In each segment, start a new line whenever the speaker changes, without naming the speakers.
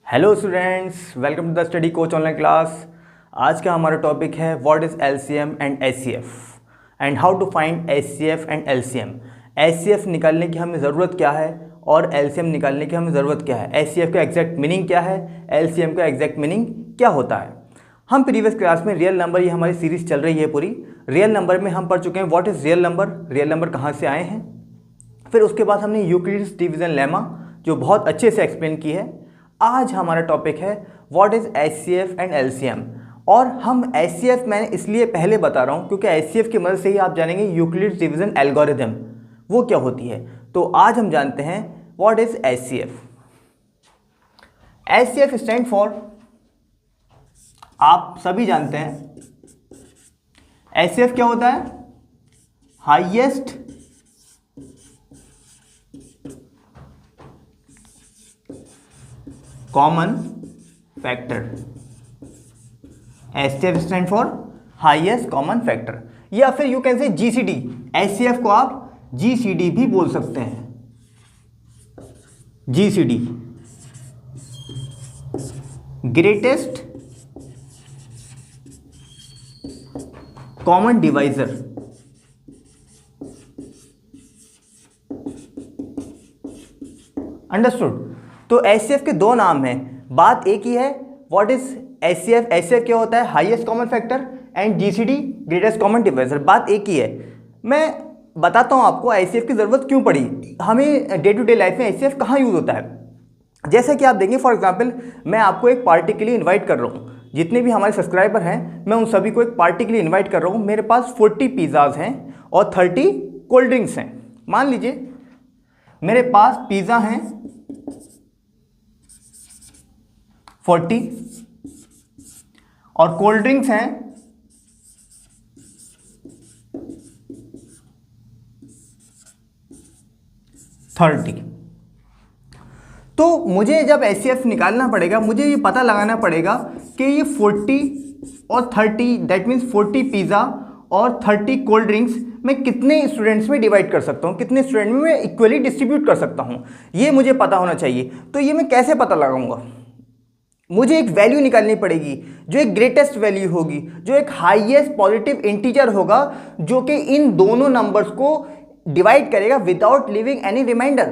Hello students, welcome to the study coach online class. आज का हमारा टॉपिक है what is LCM and HCF and how to find HCF and LCM. HCF निकालने की हमें ज़रूरत क्या है और एलसीएम निकालने की हमें ज़रूरत क्या है। एचसीएफ का एग्जैक्ट मीनिंग क्या है, एलसीएम का एग्जैक्ट मीनिंग क्या होता है। हम प्रीवियस क्लास में रियल नंबर, ये हमारी सीरीज़ चल रही है पूरी, रियल नंबर में हम पढ़ चुके हैं व्हाट इज़ रियल नंबर कहाँ से आए हैं। फिर उसके बाद हमने यूक्लिड्स डिवीज़न लेमा जो बहुत अच्छे से एक्सप्लेन की है। आज हमारा टॉपिक है what is HCF and LCM. और हम एचसीएफ मैंने इसलिए पहले बता रहा हूँ क्योंकि एचसीएफ की मदद से ही आप जानेंगे यूक्लिड्स डिवीज़न एल्गोरिथम वो क्या होती है। तो आज हम जानते हैं what is HCF. HCF stand for, आप सभी जानते हैं एचसीएफ क्या होता है, highest common factor. HCF stand for highest common factor, या फिर you can say GCD. HCF को आप जीसीडी भी बोल सकते हैं। GCD greatest common divisor. Understood. तो एचसीएफ के दो नाम हैं, बात एक ही है। व्हाट इज एचसीएफ, एचसीएफ क्या होता है, highest common factor, and GCD greatest common divisor, बात एक ही है। मैं बताता हूं आपको एचसीएफ की ज़रूरत क्यों पड़ी, हमें डे टू डे लाइफ में एचसीएफ कहाँ यूज़ होता है। जैसे कि आप देखें, फॉर एग्जांपल मैं आपको एक पार्टी के लिए इन्वाइट कर रहा हूँ। जितने भी हमारे सब्सक्राइबर हैं मैं उन सभी को एक पार्टी के लिए इन्वाइट कर रहा हूँ। मेरे पास 40 पिज़्ज़ाज हैं और 30 कोल्ड ड्रिंक्स हैं। मान लीजिए मेरे पास पिज़्ज़ा हैं 40 और कोल्ड ड्रिंक्स हैं 30। तो मुझे जब एचसीएफ निकालना पड़ेगा, मुझे ये पता लगाना पड़ेगा कि ये 40 और 30, दैट मीन्स 40 पिज़्ज़ा और 30 कोल्ड ड्रिंक्स मैं कितने स्टूडेंट्स में डिवाइड कर सकता हूँ, कितने स्टूडेंट में मैं इक्वली डिस्ट्रीब्यूट कर सकता हूँ, ये मुझे पता होना चाहिए। तो ये मैं कैसे पता लगाऊंगा, मुझे एक वैल्यू निकालनी पड़ेगी जो एक ग्रेटेस्ट वैल्यू होगी, जो एक हाईएस्ट पॉजिटिव इंटीजर होगा, जो कि इन दोनों नंबर्स को डिवाइड करेगा विदाउट लिविंग एनी रिमाइंडर।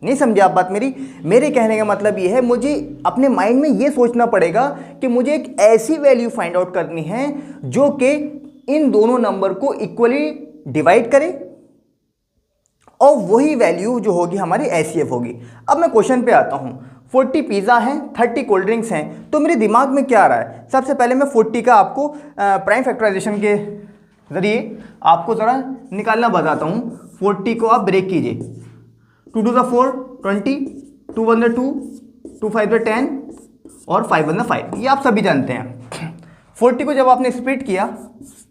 नहीं समझे आप बात मेरी? मेरे कहने का मतलब ये है, मुझे अपने माइंड में ये सोचना पड़ेगा कि मुझे एक ऐसी वैल्यू फाइंड आउट करनी है जो कि इन दोनों नंबर को इक्वली डिवाइड करे, और वही वैल्यू जो होगी हमारी एचसीएफ होगी। अब मैं क्वेश्चन पे आता हूँ। 40 पिज़्ज़ा हैं, 30 कोल्ड ड्रिंक्स हैं, तो मेरे दिमाग में क्या आ रहा है। सबसे पहले मैं 40 का आपको प्राइम फैक्टराइजेशन के ज़रिए आपको ज़रा निकालना बताता हूँ। 40 को आप ब्रेक कीजिए। 2 to the 4 20, 2 1 the 2, 2 5 the 10 और 5 1 the 5, ये आप सभी जानते हैं। 40 को जब आपने स्प्लिट किया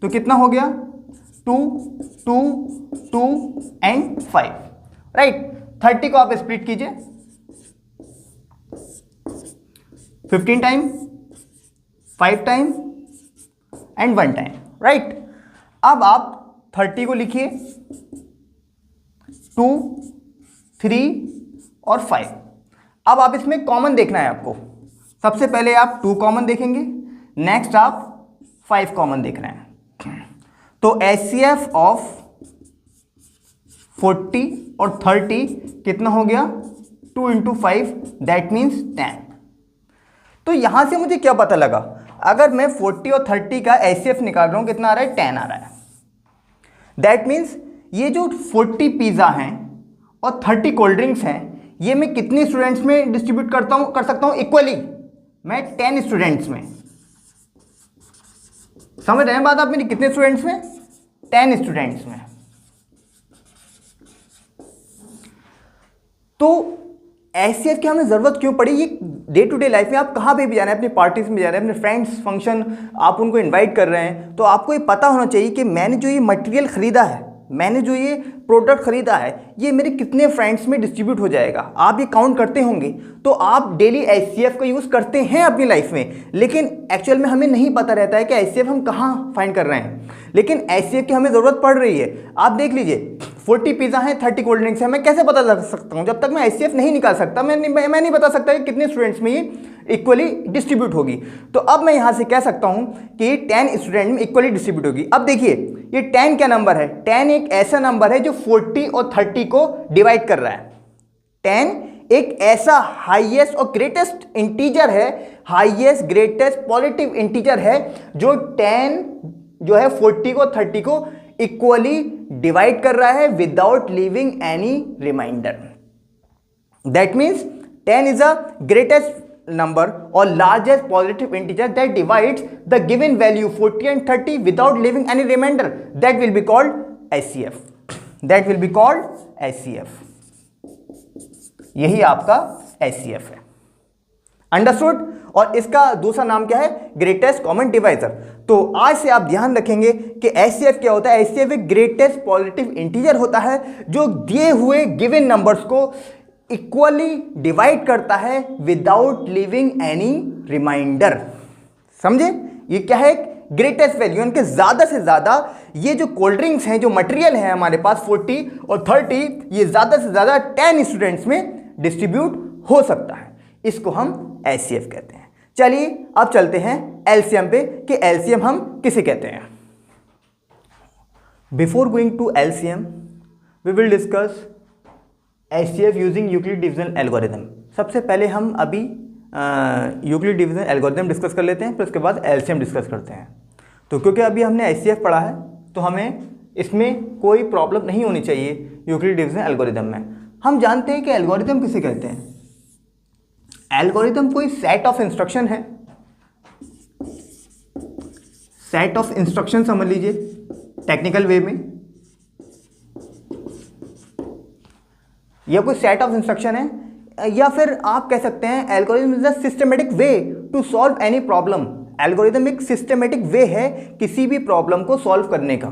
तो कितना हो गया, 2 2 2 एंड 5, राइट। 30 को आप स्प्लिट कीजिए 15 time, 5 time and 1 time, right. अब आप 30 को लिखिए 2 3 और 5। अब आप इसमें कॉमन देखना है आपको। सबसे पहले आप 2 कॉमन देखेंगे, नेक्स्ट आप 5 कॉमन देख रहे हैं। तो एचसीएफ ऑफ 40 और 30 कितना हो गया, 2 into 5 दैट मीन्स 10। तो यहां से मुझे क्या पता लगा, अगर मैं 40 और 30 का एचसीएफ निकाल रहा हूं, कितना आ रहा है, 10 आ रहा है। दैट मीन्स ये जो 40 पिज़्ज़ा हैं और 30 कोल्ड ड्रिंक्स हैं, ये मैं कितने स्टूडेंट्स में डिस्ट्रीब्यूट कर सकता हूं इक्वली, मैं 10 स्टूडेंट्स में। समझ रहे हैं बात आप मेरी, कितने स्टूडेंट्स में, 10 स्टूडेंट्स में। तो एचसीएफ की हमें ज़रूरत क्यों पड़ी, ये डे टू डे लाइफ में आप कहाँ पे भी जा रहे हैं, अपनी पार्टीज में जा रहे हैं, अपने फ्रेंड्स फंक्शन आप उनको इनवाइट कर रहे हैं, तो आपको ये पता होना चाहिए कि मैंने जो ये मटेरियल ख़रीदा है मैंने जो ये प्रोडक्ट खरीदा है ये मेरे कितने फ्रेंड्स में डिस्ट्रीब्यूट हो जाएगा। आप ये काउंट करते होंगे, तो आप डेली एचसीएफ का यूज़ करते हैं अपनी लाइफ में, लेकिन एक्चुअल में हमें नहीं पता रहता है कि एचसीएफ हम कहाँ फाइंड कर रहे हैं, लेकिन एचसीएफ की हमें ज़रूरत पड़ रही है। आप देख लीजिए 40 पिज़्ज़ा हैं, 30 कोल्ड ड्रिंक्स हैं, मैं कैसे पता लगा सकता हूँ? जब तक मैं एचसीएफ नहीं निकाल सकता मैं नहीं बता सकता कि कितने स्टूडेंट्स में ये इक्वली डिस्ट्रीब्यूट होगी। तो अब मैं यहाँ से कह सकता हूँ कि 10 स्टूडेंट में इक्वली डिस्ट्रीब्यूट होगी। अब देखिए ये 10 क्या नंबर है? 10 एक ऐसा नंबर है जो 40 और 30 को डिवाइड कर रहा है। 10 एक ऐसा हाईएस्ट और ग्रेटेस्ट इंटीजर है, हाईएस्ट ग्रेटेस्ट पॉजिटिव इंटीजर है जो 10 जो है 40 को 30 को इक्वली डिवाइड कर रहा है without leaving any reminder. That means 10 is a greatest number or largest positive integer that divides the given value 40 and 30 without leaving any remainder. That will be called HCF. That will be called HCF. यही आपका HCF है। Understood? और इसका दूसरा नाम क्या है? Greatest common divisor. तो आज से आप ध्यान रखेंगे कि HCF क्या होता है। HCF एक ग्रेटेस्ट पॉजिटिव इंटीजर होता है जो दिए हुए गिवन नंबर्स को इक्वली डिवाइड करता है विदाउट लीविंग एनी रिमाइंडर। समझे? ये क्या है? ग्रेटेस्ट वैल्यू, इनके ज़्यादा से ज़्यादा ये जो कोल्ड ड्रिंक्स हैं, जो मटेरियल है हमारे पास 40 और 30, ये ज़्यादा से ज़्यादा 10 स्टूडेंट्स में डिस्ट्रीब्यूट हो सकता है। इसको हम HCF कहते हैं। चलिए अब चलते हैं LCM पे कि LCM हम किसे कहते हैं। Before going to LCM we will discuss HCF using Euclid division algorithm. सबसे पहले हम अभी यूक्लिड डिवीजन एल्गोरिथम डिस्कस कर लेते हैं, फिर उसके बाद LCM डिस्कस करते हैं। तो क्योंकि अभी हमने HCF पढ़ा है तो हमें इसमें कोई प्रॉब्लम नहीं होनी चाहिए यूक्लिड डिवीजन एल्गोरिथम में। हम जानते हैं कि एल्गोरिथम किसे कहते हैं। एल्गोरिथम कोई सेट ऑफ इंस्ट्रक्शन है, सेट ऑफ इंस्ट्रक्शन समझ लीजिए टेक्निकल वे में, या कोई सेट ऑफ इंस्ट्रक्शन है, या फिर आप कह सकते हैं algorithm is a systematic way to solve any problem. Algorithm एक सिस्टमेटिक वे है किसी भी प्रॉब्लम को सॉल्व करने का।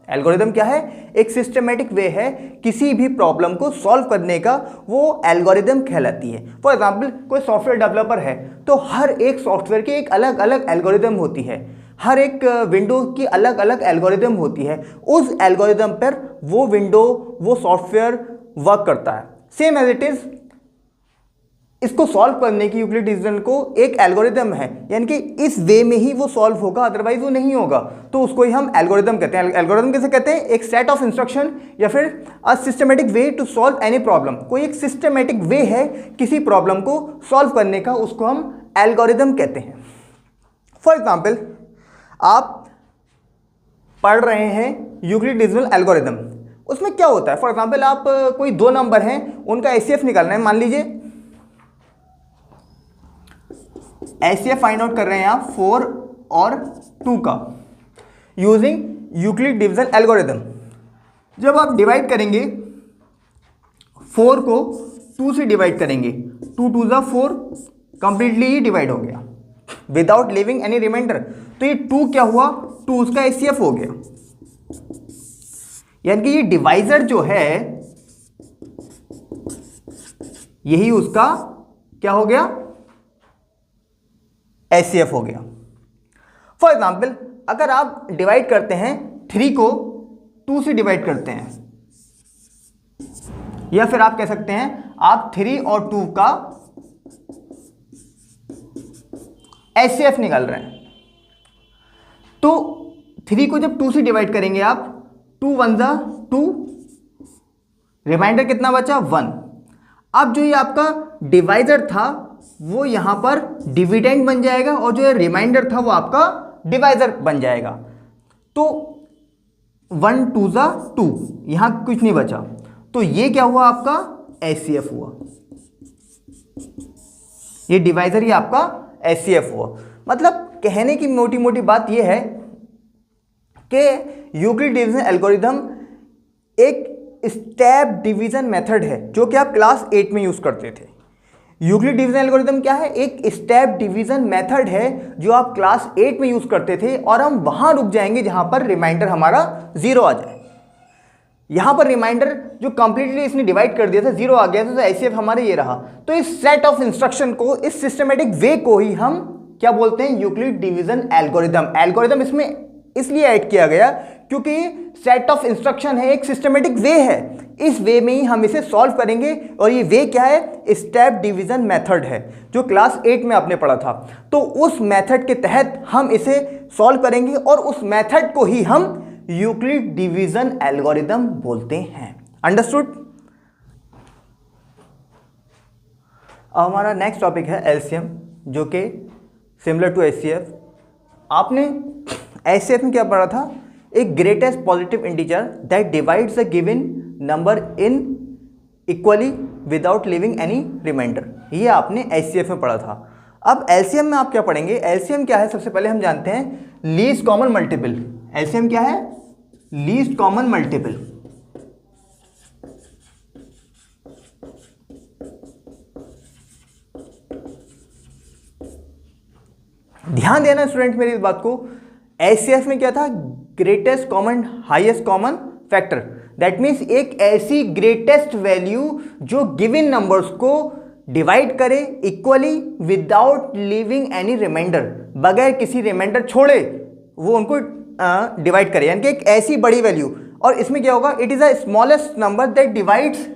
एल्गोरिथम क्या है? एक सिस्टमेटिक वे है किसी भी प्रॉब्लम को सॉल्व करने का, वो एल्गोरिथम कहलाती है। फॉर एग्जाम्पल कोई सॉफ्टवेयर डेवलपर है तो हर एक सॉफ्टवेयर की एक अलग अलग एल्गोरिथम होती है, हर एक विंडो की अलग अलग एल्गोरिथम होती है। उस एल्गोरिथम पर वो विंडो, वो सॉफ्टवेयर वर्क करता है। सेम एज इट इज इसको सॉल्व करने की यूक्लिड डिवीजन को एक एल्गोरिथम है, यानी कि इस वे में ही वो सॉल्व होगा, अदरवाइज वो नहीं होगा, तो उसको ही हम एल्गोरिथम कहते हैं। एल्गोरिथम किसे कहते हैं? एक सेट ऑफ इंस्ट्रक्शन या फिर a systematic way to solve any problem. कोई एक सिस्टमेटिक वे है किसी प्रॉब्लम को सॉल्व करने का, उसको हम एल्गोरिथम कहते हैं। फॉर एग्जाम्पल आप पढ़ रहे हैं यूक्लिड डिवीजन एल्गोरिथम, उसमें क्या होता है? फॉर एग्जाम्पल आप कोई दो नंबर हैं, उनका HCF निकालना है। मान लीजिए HCF फाइंड आउट कर रहे हैं आप 4 और 2 का यूजिंग यूक्लिड डिवीजन एल्गोरिथम। जब आप डिवाइड करेंगे 4 को 2 से डिवाइड करेंगे, 2 2 जा 4, कंप्लीटली ही डिवाइड हो गया विदाउट लिविंग एनी रिमाइंडर। तो ये 2 क्या हुआ? 2 उसका HCF हो गया, यानी कि ये डिवाइजर जो है यही उसका क्या हो गया? HCF हो गया। फॉर एग्जाम्पल अगर आप डिवाइड करते हैं 3 को 2 से डिवाइड करते हैं, या फिर आप कह सकते हैं आप 3 और 2 का HCF निकाल रहे हैं, तो 3 को जब 2 से डिवाइड करेंगे आप, 2 1 जा 2, रिमाइंडर कितना बचा? 1। अब जो ये आपका डिवाइजर था वो यहां पर डिविडेंड बन जाएगा, और जो रिमाइंडर था वो आपका डिवाइजर बन जाएगा। तो 1 2 जा 2, यहां कुछ नहीं बचा, तो ये क्या हुआ? आपका HCF हुआ। ये डिवाइजर ही आपका HCF हुआ। मतलब कहने की मोटी मोटी बात ये है कि यूक्लिड डिवीजन एल्गोरिथम एक स्टेप डिवीजन मेथड है जो कि आप क्लास 8 में यूज करते थे। यूक्लिड डिवीजन एल्गोरिथम क्या है? एक स्टेप डिवीजन मेथड है जो आप क्लास 8 में यूज करते थे, और हम वहां रुक जाएंगे जहां पर रिमाइंडर हमारा 0 आ जाए। यहाँ पर रिमाइंडर जो कंप्लीटली इसने डिवाइड कर दिया था, 0 आ गया था, तो एचसीएफ हमारे ये रहा। तो इस सेट ऑफ इंस्ट्रक्शन को, इस सिस्टमेटिक वे को ही हम क्या बोलते हैं, यूक्लिड डिवीजन एल्गोरिदम। एल्गोरिदम इसमें इसलिए ऐड किया गया क्योंकि सेट ऑफ इंस्ट्रक्शन है, एक सिस्टमेटिक वे है, इस वे में ही हम इसे सॉल्व करेंगे। और ये वे क्या है, स्टेप डिवीजन मेथड है, जो क्लास 8 में आपने पढ़ा था। तो उस मेथड के तहत हम इसे सॉल्व करेंगे और उस मेथड को ही हम यूक्लिड डिवीजन एल्गोरिदम बोलते हैं। अंडरस्टूड। हमारा नेक्स्ट टॉपिक है एलसीएम, जो कि सिमिलर टू एचसीएफ। आपने एचसीएफ में क्या पढ़ा था, एक greatest positive integer that divides a given number in equally without leaving any reminder. ये आपने एचसीएफ में पढ़ा था। अब एलसीएम में आप क्या पढ़ेंगे, एलसीएम क्या है, सबसे पहले हम जानते हैं लीस्ट कॉमन मल्टीपल। एलसीएम क्या है, लीस्ट कॉमन मल्टीपल। ध्यान देना स्टूडेंट मेरी इस बात को, एचसीएफ में क्या था, greatest common highest common factor. That means एक ऐसी ग्रेटेस्ट वैल्यू जो गिवन नंबर्स को डिवाइड करे equally without leaving any reminder, बगैर किसी रिमाइंडर छोड़े वो उनको डिवाइड करे, यानी कि एक ऐसी बड़ी वैल्यू। और इसमें क्या होगा, it is a smallest number that divides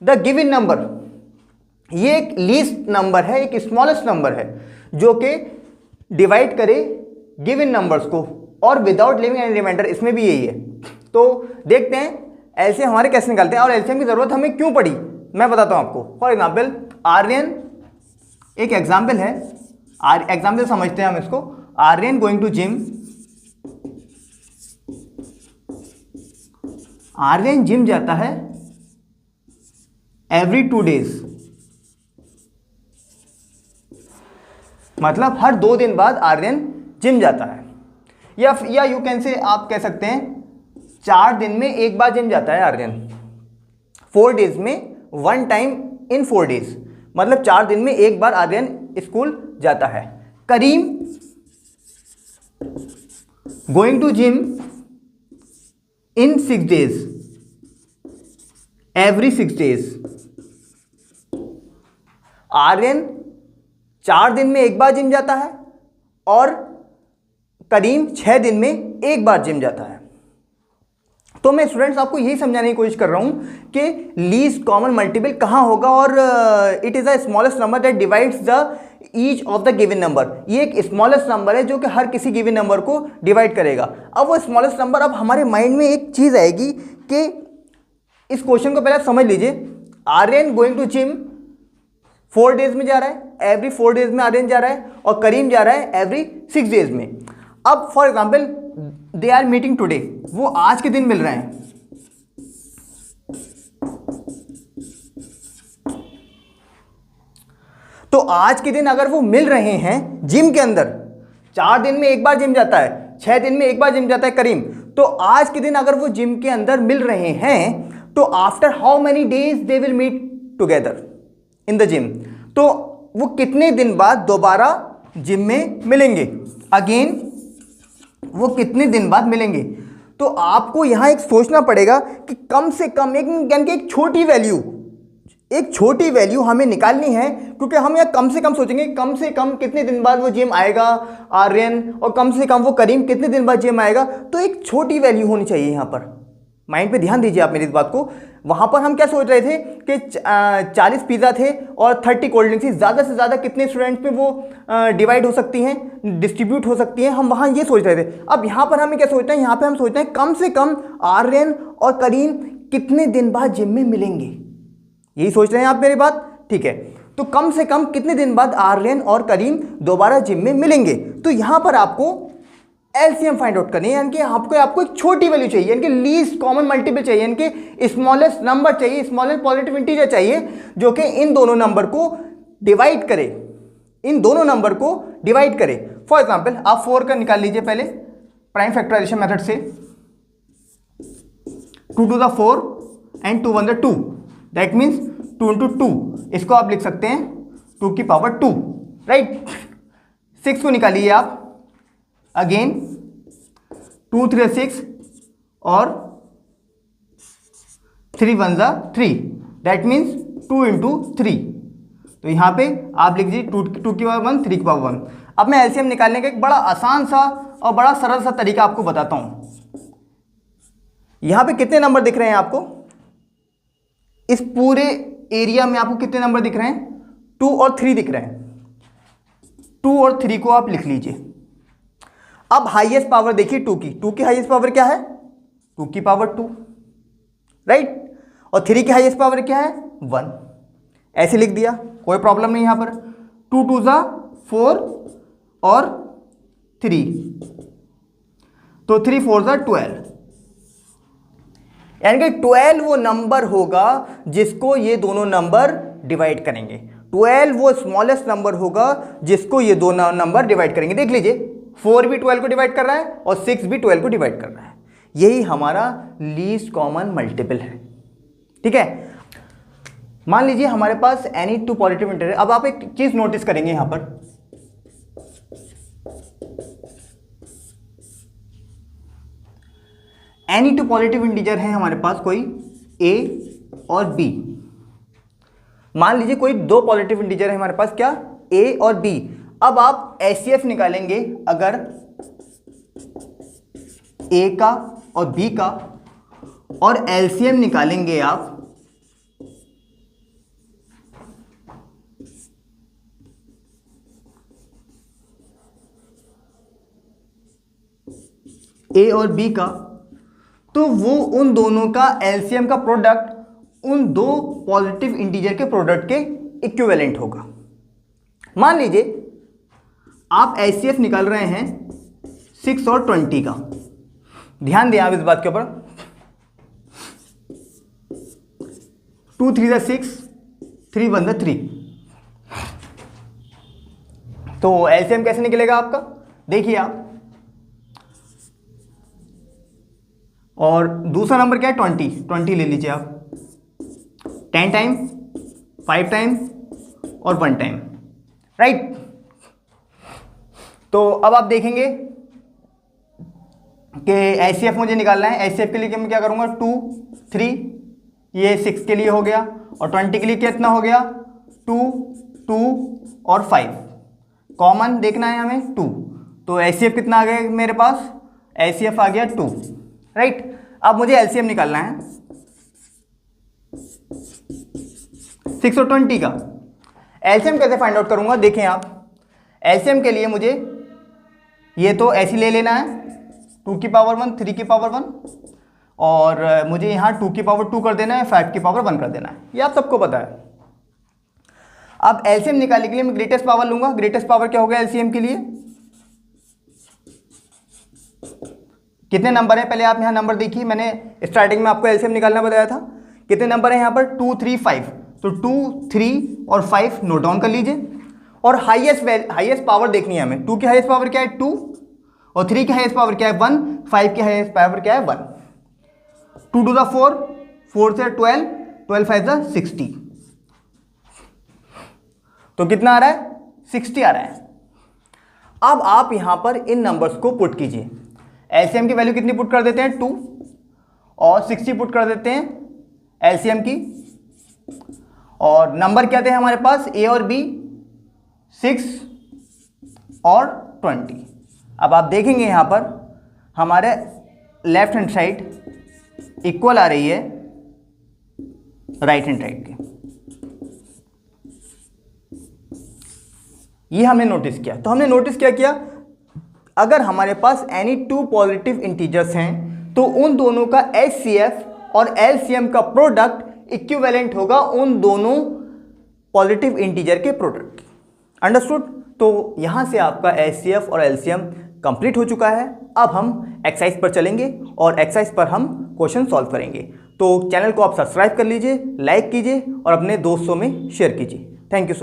the given number. ये एक लीस्ट नंबर है, एक स्मॉलेस्ट नंबर है जो कि डिवाइड करे गिवन नंबर्स को और विदाउट लिविंग एनी रिमाइंडर। इसमें भी यही है। तो देखते हैं एलसीएम हमारे कैसे निकालते हैं और एलसीएम की जरूरत हमें क्यों पड़ी, मैं बताता हूं आपको। फॉर एग्जाम्पल आर्यन एक एग्जाम्पल है, एग्जाम्पल समझते हैं हम इसको। Aryan going to gym, Aryan gym जाता है एवरी 2 days, मतलब हर 2 दिन बाद आर्यन जिम जाता है। या यू कैन से आप कह सकते हैं 4 दिन में एक बार जिम जाता है आर्यन। 4 days में 1 टाइम इन 4 days, मतलब 4 दिन में एक बार आर्यन स्कूल जाता है। Karim going to gym in 6 days, every 6 days। Aryan 4 दिन में एक बार जिम जाता है और करीम 6 दिन में एक बार जिम जाता है। तो मैं स्टूडेंट्स आपको यही समझाने की कोशिश कर रहा हूं कि लीस्ट कॉमन मल्टीपल कहां होगा और it is the smallest number that divides the each of the given number. ये एक स्मॉलेस्ट नंबर है जो कि हर किसी गिवन नंबर को डिवाइड करेगा। अब वो स्मॉलेस्ट नंबर, अब हमारे माइंड में एक चीज आएगी कि इस क्वेश्चन को पहले समझ लीजिए। Aryan going to gym 4 days में जा रहा है, एवरी 4 days में आर्यन जा रहा है, और करीम जा रहा है एवरी 6 days में। अब for example they are meeting today, वो आज के दिन मिल रहे हैं। तो आज के दिन अगर वो मिल रहे हैं जिम के अंदर, 4 दिन में एक बार जिम जाता है, 6 दिन में एक बार जिम जाता है करीम, तो आज के दिन अगर वो जिम के अंदर मिल रहे हैं तो after how many days they will meet together in the gym, तो वो कितने दिन बाद दोबारा जिम में मिलेंगे, अगेन वो कितने दिन बाद मिलेंगे। तो आपको यहां एक सोचना पड़ेगा कि कम से कम यानी कि एक छोटी वैल्यू हमें निकालनी है, क्योंकि हम यह कम से कम सोचेंगे कम से कम कितने दिन बाद वो जिम आएगा आर्यन, और कम से कम वो करीम कितने दिन बाद जिम आएगा। तो एक छोटी वैल्यू होनी चाहिए यहाँ पर। माइंड पे ध्यान दीजिए आप मेरी इस बात को। वहां पर हम क्या सोच रहे थे कि 40 पिज़्ज़ा थे और 30 कोल्ड ड्रिंक्स थी, ज़्यादा से ज़्यादा कितने स्टूडेंट्स में वो डिवाइड हो सकती हैं, डिस्ट्रीब्यूट हो सकती हैं, हम वहाँ ये सोच रहे थे। अब यहाँ पर हमें क्या सोचते हैं, यहाँ पे हम सोचते हैं कम से कम आर्यन और करीम कितने दिन बाद जिम में मिलेंगे। यही सोच रहे हैं आप मेरी बात, ठीक है। तो कम से कम कितने दिन बाद आर्यन और करीम दोबारा जिम में मिलेंगे। तो यहाँ पर आपको एलसीएम फाइंड आउट करनी है, यानी कि आपको एक छोटी वैल्यू चाहिए, यानी कि लीस्ट कॉमन मल्टीपल चाहिए, यानी कि स्मॉलेस्ट नंबर चाहिए, स्मॉलेस्ट पॉजिटिव इंटीजर चाहिए जो कि इन दोनों नंबर को डिवाइड करे, इन दोनों नंबर को डिवाइड करे। फॉर एग्जांपल आप 4 का निकाल लीजिए पहले प्राइम फैक्टराइजेशन मेथड से। 2 to the 4 and 2 1 the 2, that means 2 into 2, इसको आप लिख सकते हैं 2 की पावर 2, राइट। 6 को निकालिए आप, अगेन 2 3 6 और 3 वन ज़ा 3, दैट मीन्स 2 इंटू 3। तो यहाँ पे आप लिख दीजिए 2 की पावर 1, 3 की पावर 1। अब मैं एलसीएम निकालने का एक बड़ा आसान सा और बड़ा सरल सा तरीका आपको बताता हूँ। यहाँ पे कितने नंबर दिख रहे हैं आपको? इस पूरे एरिया में आपको कितने नंबर दिख रहे हैं? 2 और 3 दिख रहे हैं। 2 और 3 को आप लिख लीजिए। अब हाईएस्ट पावर देखिए 2 की। 2 की हाईएस्ट पावर क्या है? 2 की पावर 2, राइट। और 3 की हाईएस्ट पावर क्या है? 1। ऐसे लिख दिया, कोई प्रॉब्लम नहीं। यहां पर 2 2 ज़ा 4 और 3, तो 3 4 ज़ा 12, यानी कि 12 वो नंबर होगा जिसको ये दोनों नंबर डिवाइड करेंगे। 12 वो स्मॉलेस्ट नंबर होगा जिसको ये दोनों नंबर डिवाइड करेंगे। देख लीजिए, 4 भी 12 को डिवाइड कर रहा है और 6 भी 12 को डिवाइड कर रहा है। यही हमारा लीस्ट कॉमन मल्टीपल है, ठीक है। मान लीजिए हमारे पास एनी टू पॉजिटिव इंटीजर। अब आप एक चीज नोटिस करेंगे यहां पर, एनी टू पॉजिटिव इंटीजर है हमारे पास कोई a और b। मान लीजिए कोई दो पॉजिटिव इंटीजर है हमारे पास, क्या? a और b। अब आप एचसीएफ निकालेंगे अगर a का और b का, और एलसीएम निकालेंगे आप a और b का, तो वो उन दोनों का एलसीएम का प्रोडक्ट उन दो पॉजिटिव इंटीजर के प्रोडक्ट के इक्विवेलेंट होगा। मान लीजिए आप एचसीएफ निकाल रहे हैं 6 और 20 का। ध्यान दें आप इस बात के ऊपर, 2 3 ज़ा 6, 3 1 ज़ा 3। तो एलसीएम कैसे निकलेगा आपका? देखिए आप, और दूसरा नंबर क्या है? 20 ले लीजिए आप। 10 टाइम, 5 टाइम और 1 टाइम, राइट। तो अब आप देखेंगे कि एचसीएफ मुझे निकालना है। एचसीएफ के लिए मैं क्या करूंगा? 2 3, ये 6 के लिए हो गया, और 20 के लिए कितना हो गया? 2 2 और 5। कॉमन देखना है हमें 2, तो एचसीएफ कितना आ गया मेरे पास? एचसीएफ आ गया 2, राइट। अब मुझे एलसीएम निकालना है 6 और 20 का। एलसीएम कैसे फाइंड आउट करूंगा? देखें आप, एलसीएम के लिए मुझे ये तो ऐसे ले लेना है, 2 की पावर 1, 3 की पावर 1, और मुझे यहाँ 2 की पावर 2 कर देना है, 5 की पावर 1 कर देना है। ये आप सबको पता है। अब एलसीएम निकालने के लिए मैं ग्रेटेस्ट पावर लूंगा। ग्रेटेस्ट पावर क्या होगा एलसीएम के लिए? कितने नंबर है? पहले आप यहाँ नंबर देखिए, मैंने स्टार्टिंग में आपको एलसीएम निकालना बताया था। कितने नंबर है यहाँ पर? 2 3 5। तो 2 3 और 5 नोट डाउन कर लीजिए। और हाईएस्ट पावर देखनी है हमें। 2 की हाईएस्ट पावर क्या है? 2, और 3 की हाईएस्ट पावर क्या है? 1, 5 की हाईएस्ट पावर क्या है? 1। 2 2 ज़ा 4, 4 से 12, 12 5 ज़ा 60। तो कितना आ रहा है? 60 आ रहा है। अब आप यहां पर इन नंबर्स को पुट कीजिए। एलसीएम की वैल्यू कितनी पुट कर देते हैं? 2, और 60 पुट कर देते हैं एलसीएम की। और नंबर क्या थे हमारे पास? ए और बी, 6 और 20। अब आप देखेंगे यहां पर हमारे लेफ्ट हैंड साइड इक्वल आ रही है राइट हैंड साइड के। ये हमने नोटिस किया। तो हमने नोटिस क्या किया? अगर हमारे पास एनी टू पॉजिटिव इंटीजर्स हैं तो उन दोनों का एचसीएफ और एलसीएम का प्रोडक्ट इक्विवेलेंट होगा उन दोनों पॉजिटिव इंटीजर के प्रोडक्ट। अंडरस्टूड? तो यहां से आपका एचसीएफ और एलसीएम कंप्लीट हो चुका है। अब हम एक्सरसाइज पर चलेंगे और एक्सरसाइज पर हम क्वेश्चन सॉल्व करेंगे। तो चैनल को आप सब्सक्राइब कर लीजिए, लाइक कीजिए और अपने दोस्तों में शेयर कीजिए। Thank you so much.